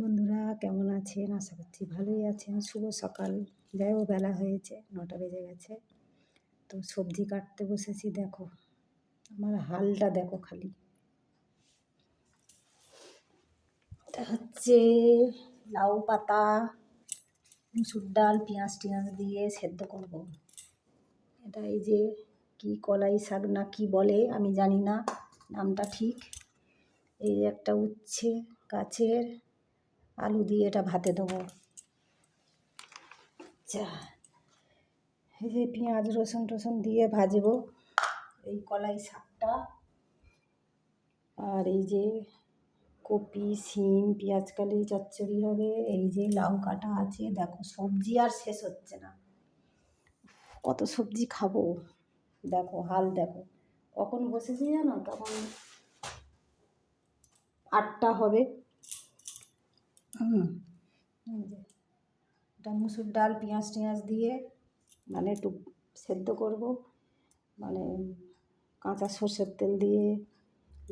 বন্ধুরা কেমন আছেন? আশা করছি ভালোই আছেন। শুভ সকাল। যাই হোক বেলা হয়েছে, 9টা বেজে গেছে। তো সবজি কাটতে বসেছি। দেখো আমার হালটা দেখো খালি। এটা হচ্ছে লাউ পাতা, মুসুর ডাল, পেঁয়াজ টিয়াজ দিয়ে সেদ্ধ করব। এটা এই যে কি কলাই শাক না কি বলে আমি জানি না নামটা ঠিক। এই যে একটা উচ্ছে গাছের, আলু দিয়ে এটা ভাতে দেবো। আচ্ছা, এই যে পেঁয়াজ রসুন টসুন দিয়ে ভাজবো এই কলাই শাকটা। আর এই যে কপি শিম পেঁয়াজ কালি চচ্চড়ি হবে। এই যে লাউ কাটা আছে। দেখো সবজি আর শেষ হচ্ছে না, কত সবজি খাবো। দেখো হাল দেখো, কখন বসেছি জানো? তখন 8টা হবে। এই যে এটা মুসুর ডাল পেঁয়াজ টিয়াজ দিয়ে মানে একটু সেদ্ধ করব, মানে কাঁচা সর্ষের তেল দিয়ে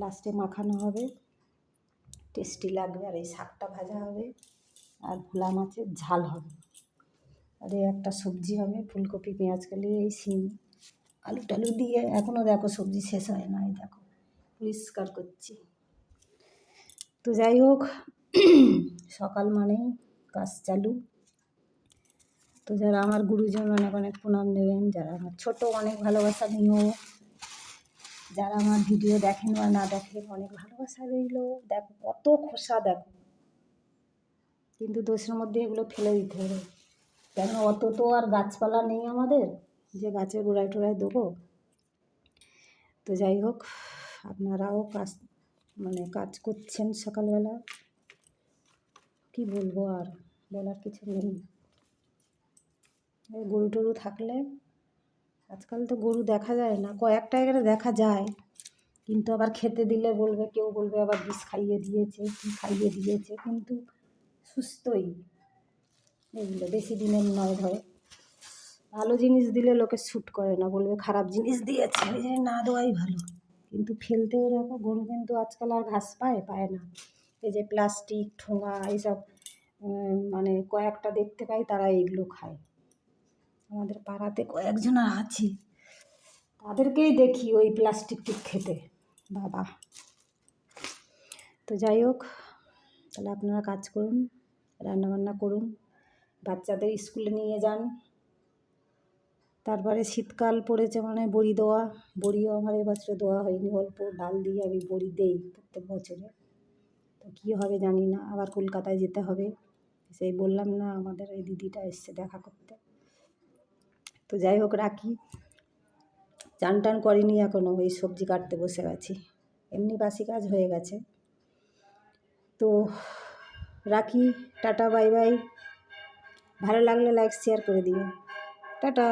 লাস্টে মাখানো হবে, টেস্টি লাগবে। আর এই শাকটা ভাজা হবে আর ভোলা মাছের ঝাল হবে। আর এই একটা সবজি হবে ফুলকপি পেঁয়াজ কালি এই শিম আলু টালু দিয়ে। এখনও দেখো সবজি শেষ হয় না, এই দেখো পরিষ্কার করছি। তো যাই হোক সকাল মানেই কাজ চালু। তো যারা আমার গুরুজন অনেক অনেক প্রণাম নেবেন, যারা আমার ছোটো অনেক ভালোবাসা নিও, যারা আমার ভিডিও দেখেন বা না দেখেন অনেক ভালোবাসা রইল। দেখো কত খোসা দেখো, কিন্তু দোষের মধ্যে এগুলো ফেলে দিতে হবে, কেন অত তো আর গাছপালা নেই আমাদের যে গাছের গোড়ায় টোড়ায় দেবো। তো যাই হোক আপনারাও কাজ করছেন সকালবেলা। কি বলবো, আর বলার কিছু নেই। গরু টরু থাকলে, আজকাল তো গরু দেখা যায় না, কয়েকটা এখানে দেখা যায়, কিন্তু আবার খেতে দিলে বলবে, কেউ বলবে আবার বিষ খাইয়ে দিয়েছে কি খাইয়ে দিয়েছে, কিন্তু সুস্থই এগুলো, বেশি দিনের নয়। ধরো ভালো জিনিস দিলে লোকে শ্যুট করে না, বলবে খারাপ জিনিস দিয়েছে, ওই জন্য না দেওয়াই ভালো। কিন্তু ফেলতেও দেখো গরু কিন্তু আজকাল আর ঘাস পায় না। এই যে প্লাস্টিক ঠোঙা এইসব মানে কয়েকটা দেখতে পাই তারা এইগুলো খায়। আমাদের পাড়াতে কয়েকজন আছে, তাদেরকেই দেখি ওই প্লাস্টিক টিক খেতে। বাবা, তো যাই হোক তাহলে আপনারা কাজ করুন, রান্নাবান্না করুন, বাচ্চাদের স্কুলে নিয়ে যান। তারপরে শীতকাল পড়েছে মানে বড়ি দেওয়া, বড়িও আমার এবছরে দেওয়া হয়নি, অল্প ডাল দিয়ে আমি বড়ি দেই প্রত্যেক বছরে। তো কী হবে জানি না, আবার কলকাতায় যেতে হবে। সেই বললাম না আমাদের এই দিদিটা এসছে দেখা করতে। তো যাই হোক রাখি, চান টান করিনি এখনও, ওই সবজি কাটতে বসে গেছি, এমনি বাসি কাজ হয়ে গেছে। তো রাখি, টাটা বাই বাই। ভালো লাগলে লাইক শেয়ার করে দিও, টাটা।